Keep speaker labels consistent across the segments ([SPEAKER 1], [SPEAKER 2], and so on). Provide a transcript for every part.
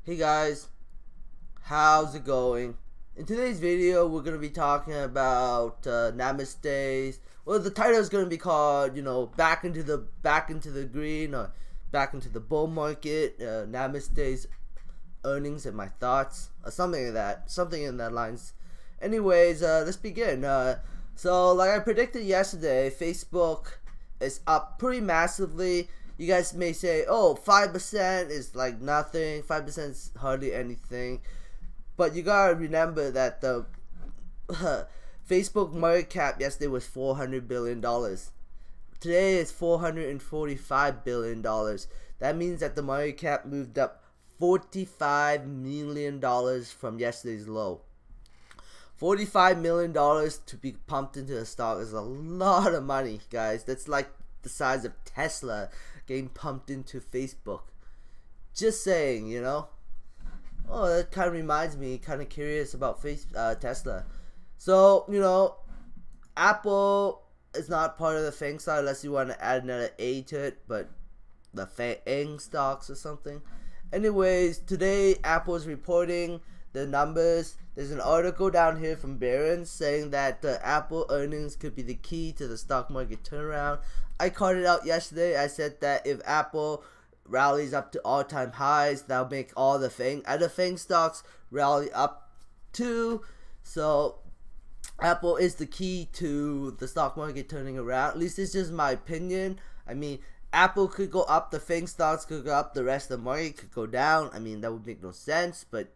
[SPEAKER 1] Hey guys, how's it going? In today's video, we're gonna be talking about Namaste's. Well, the title is gonna be called, back into the green or back into the bull market. Namaste's earnings and my thoughts, or something in that lines. Anyways, let's begin. So, like I predicted yesterday, Facebook is up pretty massively. You guys may say, oh, 5% is like nothing, 5% is hardly anything. But you gotta remember that the Facebook market cap yesterday was $400 billion. Today is $445 billion. That means that the market cap moved up $45 million from yesterday's low. $45 million to be pumped into the stock is a lot of money, guys. That's like the size of Tesla getting pumped into Facebook. Just saying, Oh, that kind of reminds me, kind of curious about Tesla. So, Apple is not part of the Fang stock unless you want to add another A to it, but the Fang stocks or something. Anyways, today Apple is reporting the numbers. There's an article down here from Barron's saying that the Apple earnings could be the key to the stock market turnaround. I called it out yesterday. I said that if Apple rallies up to all-time highs, that'll make all the Fang stocks rally up too. So Apple is the key to the stock market turning around. At least it's just my opinion. I mean, Apple could go up, the Fang stocks could go up, the rest of the market could go down. I mean, that would make no sense, but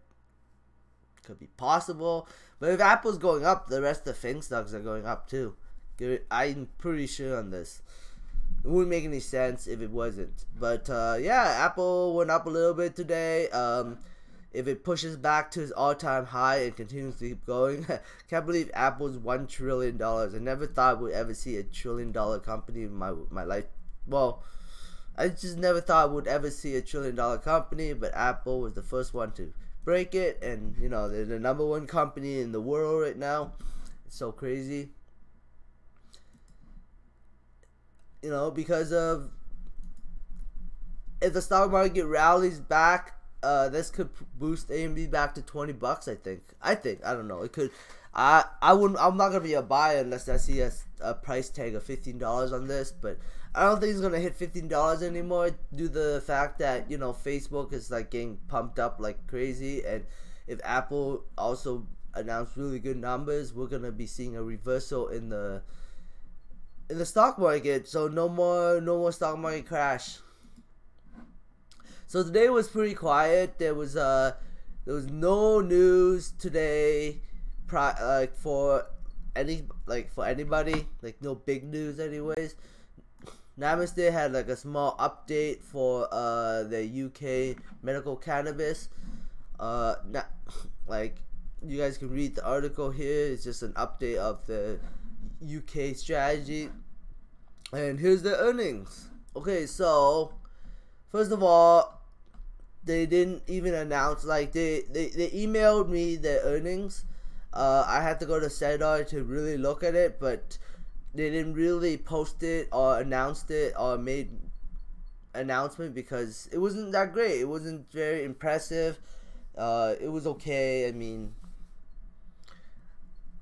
[SPEAKER 1] could be possible. But if Apple's going up, the rest of the Fang stocks are going up too. I'm pretty sure on this. It wouldn't make any sense if it wasn't. But yeah, Apple went up a little bit today. If it pushes back to its all-time high and continues to keep going, can't believe Apple's $1 trillion. I never thought I would ever see a $1 trillion company in my life. Well, I just never thought I would ever see a $1 trillion company, but Apple was the first one to break it, and they're the #1 company in the world right now. It's so crazy. Because of, if the stock market rallies back, this could boost AMD back to $20. I don't know. It could. I'm not gonna be a buyer unless I see a price tag of $15 on this, but I don't think it's gonna hit $15 anymore due to the fact that Facebook is like getting pumped up like crazy, and if Apple also announced really good numbers, we're gonna be seeing a reversal in the stock market. So no more stock market crash. So today was pretty quiet. There was no news today, for anybody, like no big news anyways. Namaste had like a small update for the UK medical cannabis. You guys can read the article here. It's just an update of the UK strategy. And here's the earnings. Okay, so first of all, they didn't even announce, like they emailed me the earnings. I had to go to Sedar to really look at it, but they didn't really post it or announced it or made announcement because it wasn't that great. It wasn't very impressive. It was okay. I mean,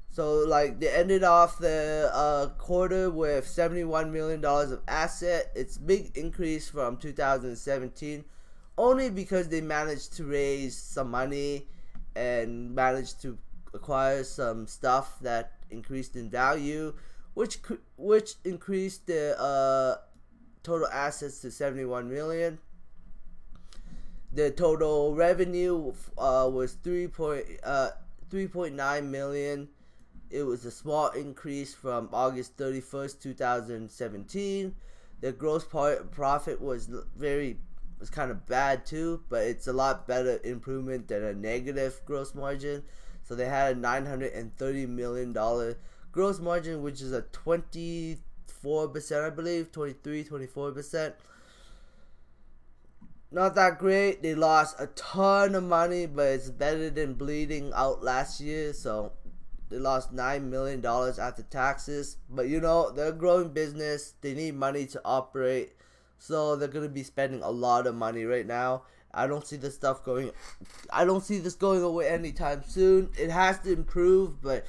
[SPEAKER 1] so like they ended off the quarter with $71 million of asset. It's a big increase from 2017, only because they managed to raise some money and managed to acquire some stuff that increased in value, which increased the total assets to $71 million. The total revenue was 3.9 million. It was a small increase from August 31st, 2017. The gross profit was kind of bad too, but it's a lot better improvement than a negative gross margin. So they had a $930 million gross margin, which is a 24%, I believe, 24%. Not that great. They lost a ton of money, but it's better than bleeding out last year. So they lost $9 million after taxes. But they're a growing business. They need money to operate. So they're going to be spending a lot of money right now. I don't see this stuff going. I don't see this going away anytime soon. It has to improve, but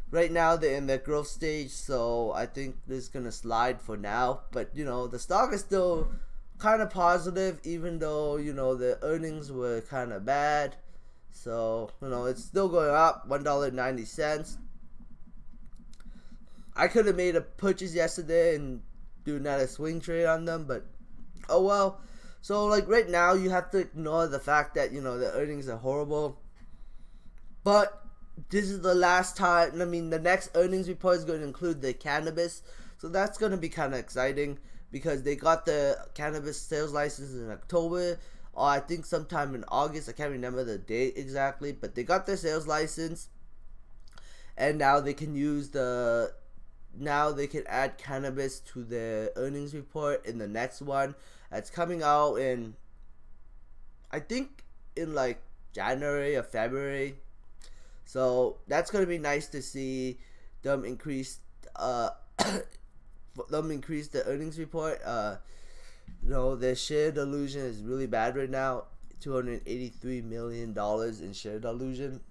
[SPEAKER 1] right now they're in their growth stage, so I think this is gonna slide for now. But you know, the stock is still kind of positive, even though you know the earnings were kind of bad. So you know, it's still going up, $1.90. I could have made a purchase yesterday and do another swing trade on them, but oh well. So like right now, you have to ignore the fact that you know the earnings are horrible. But this is the last time. I mean, the next earnings report is going to include the cannabis, so that's going to be kind of exciting because they got the cannabis sales license in October, or I think sometime in August. I can't remember the date exactly, but they got their sales license, and now they can use the. Now they can add cannabis to their earnings report in the next one. That's coming out in, I think, in like January or February. So that's gonna be nice to see them increase the earnings report. You know, their share delusion is really bad right now. $283 million in share delusion,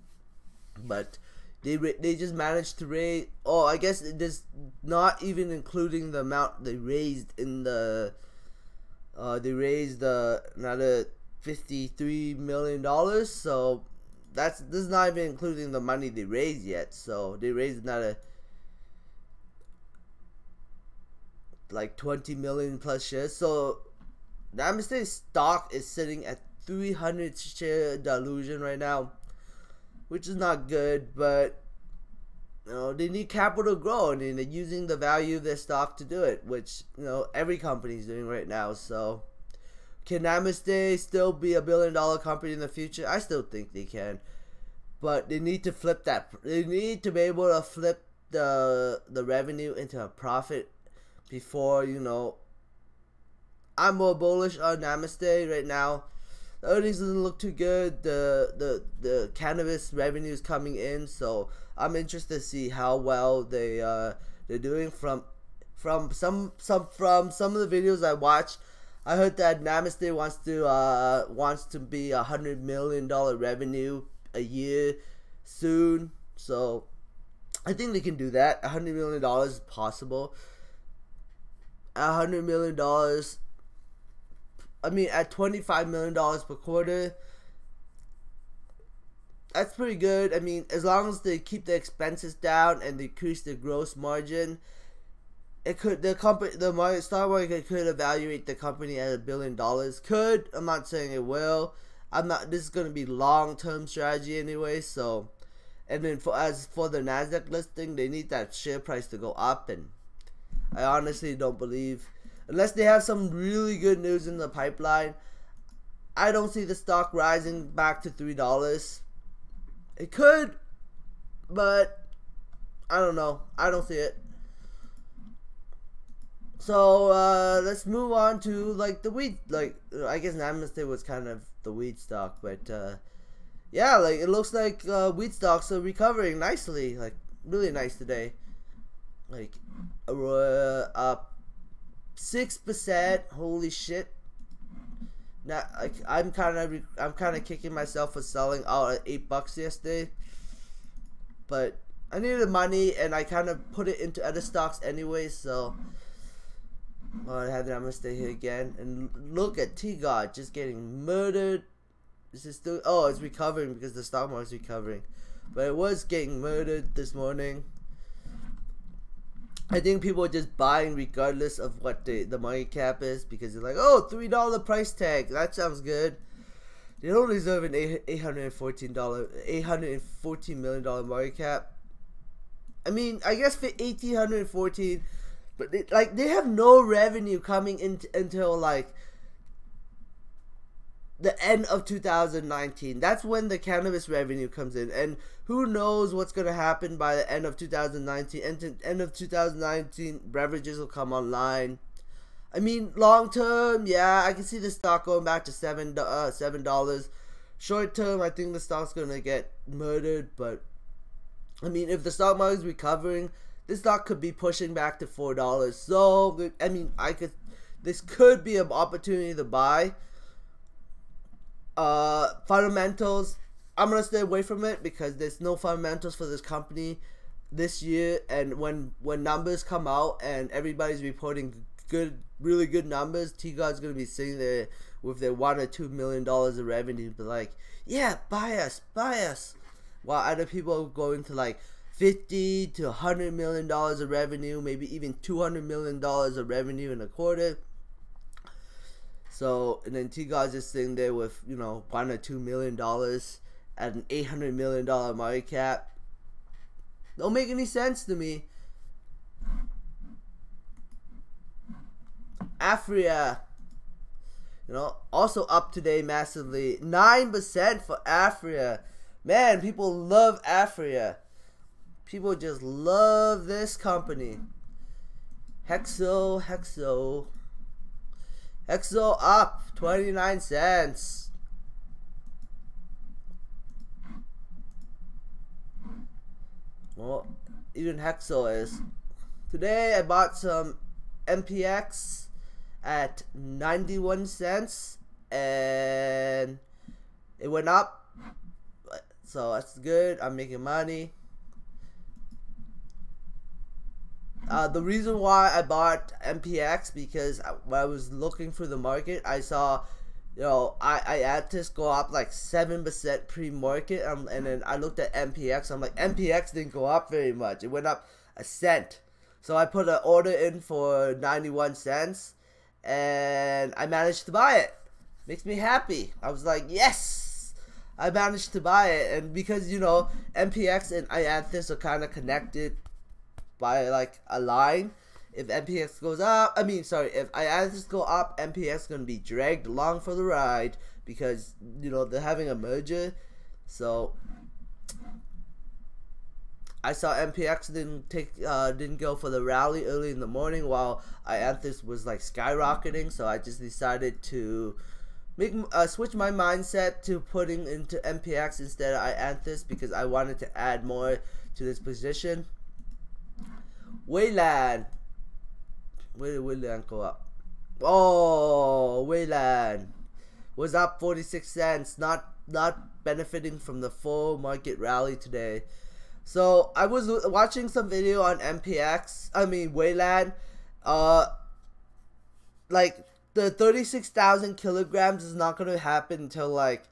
[SPEAKER 1] but they just managed to raise. Oh, I guess it is not even including the amount they raised in the. They raised another $53 million. So this is not even including the money they raised yet. So they raised another like 20 million plus shares. So Namaste stock is sitting at 300 share delusion right now, which is not good, but you know, they need capital to grow, and they're using the value of their stock to do it, which you know every company is doing right now. So can Namaste still be $1 billion company in the future? I still think they can, but they need to flip that. They need to be able to flip the revenue into a profit before, you know. I'm more bullish on Namaste right now. The earnings doesn't look too good. The cannabis revenue is coming in, so I'm interested to see how well they're doing. From some of the videos I watched, I heard that Namaste wants to be $100 million revenue a year soon. So I think they can do that. $100 million is possible. $100 million. I mean, at $25 million per quarter, that's pretty good. I mean, as long as they keep the expenses down and decrease the gross margin, it could the stock market could evaluate the company at $1 billion. Could, I'm not saying it will. This is gonna be long-term strategy anyway. So, and then as for the Nasdaq listing, they need that share price to go up, and I honestly don't believe. Unless they have some really good news in the pipeline, I don't see the stock rising back to $3. It could, but I don't know. I don't see it. So let's move on to like the weed. Like I guess Namaste was kind of the weed stock, but yeah, like it looks like weed stocks are recovering nicely. Like really nice today. Like up 6%. Holy shit! Now I'm kind of kicking myself for selling out at $8 yesterday, but I needed money and I kind of put it into other stocks anyway. So I have Namaste here again, and look at T-God just getting murdered. This is still it's recovering because the stock market's recovering, but it was getting murdered this morning. I think people are just buying regardless of what the market cap is, because they're like, oh, $3 price tag, that sounds good. They don't deserve an $814 million market cap. I mean, I guess for 1,814, but they have no revenue coming in until like the end of 2019. That's when the cannabis revenue comes in, and who knows what's going to happen by the end of 2019. End of 2019, beverages will come online. I mean, long term, yeah, I can see the stock going back to $7. Short term, I think the stock's going to get murdered, but I mean, if the stock market is recovering, this stock could be pushing back to $4. So I mean, this could be an opportunity to buy. Fundamentals, I'm gonna stay away from it because there's no fundamentals for this company this year. And when numbers come out and everybody's reporting really good numbers, T-God's gonna be sitting there with their $1 or $2 million of revenue, be like, yeah, buy us, while other people are going to like $50 to $100 million of revenue, maybe even $200 million of revenue in a quarter. So, and then T-God's just sitting there with, you know, $1 or $2 million at an $800 million market cap. Don't make any sense to me. Aphria, you know, also up today massively. 9% for Aphria. Man, people love Aphria. People just love this company. Hexo up 29 cents. Well, even Hexo is. Today I bought some MPX at 91 cents and it went up, so that's good. I'm making money. The reason why I bought MPX, because when I was looking for the market, I saw, you know, I had this go up like 7% pre-market, and then I looked at MPX. I'm like, MPX didn't go up very much. It went up a cent. So I put an order in for 91 cents, and I managed to buy it. Makes me happy. I was like, yes, I managed to buy it. And because, you know, MPX and Ianthus are kind of connected by like a line. If MPX goes up, if Ianthus go up, MPX is going to be dragged along for the ride because, you know, they're having a merger. So I saw MPX didn't go for the rally early in the morning while Ianthus was like skyrocketing. So I just decided to switch my mindset to putting into MPX instead of Ianthus because I wanted to add more to this position. Wayland. Where did Wayland go up? Oh, Wayland was up 46 cents, not benefiting from the full market rally today. So I was watching some video on Wayland. Like the 36,000 kilograms is not gonna happen until like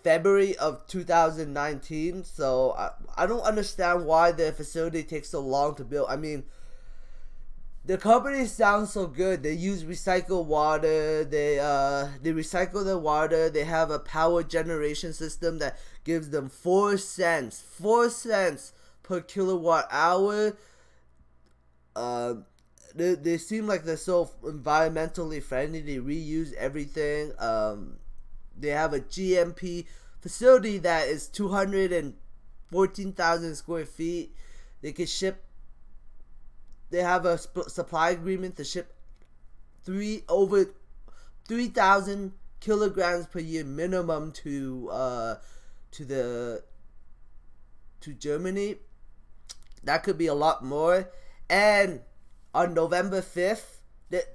[SPEAKER 1] February of 2019. So I don't understand why the facility takes so long to build. I mean, the company sounds so good. They use recycled water. They recycle the water. They have a power generation system that gives them 4 cents per kilowatt hour. They seem like they're so environmentally friendly. They reuse everything. They have a GMP facility that is 214,000 square feet. They can ship. They have a supply agreement to ship over 3,000 kilograms per year minimum to Germany. That could be a lot more. And on November 5th,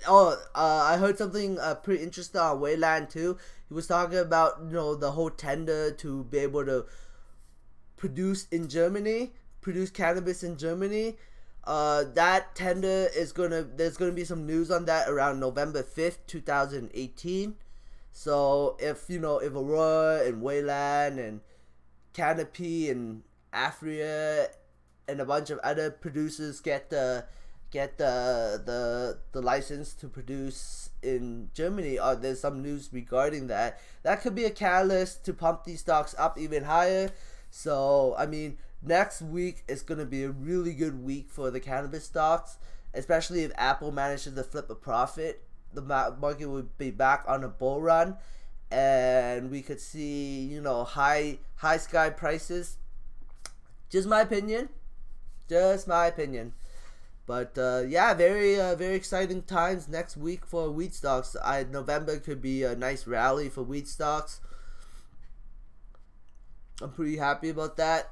[SPEAKER 1] I heard something pretty interesting on Wayland too. He was talking about, you know, the whole tender to be able to produce cannabis in Germany. That tender is there's gonna be some news on that around November 5th, 2018. So if Aurora and Wayland and Canopy and Aphria and a bunch of other producers get the license to produce in Germany, or there's some news regarding that could be a catalyst to pump these stocks up even higher. So I mean, next week is going to be a really good week for the cannabis stocks, especially if Apple manages to flip a profit. The market would be back on a bull run, and we could see, you know, high sky prices. Just my opinion. But yeah, very exciting times next week for wheat stocks. November could be a nice rally for wheat stocks. I'm pretty happy about that.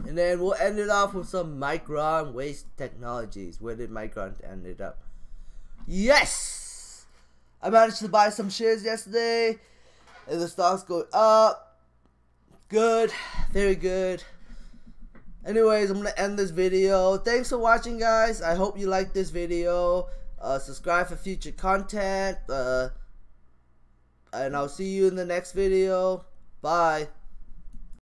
[SPEAKER 1] And then we'll end it off with some Micron Waste Technologies. Where did Micron end it up? Yes! I managed to buy some shares yesterday, and the stock's going up. Good, very good. Anyways, I'm gonna end this video. Thanks for watching, guys. I hope you liked this video. Subscribe for future content. And I'll see you in the next video. Bye.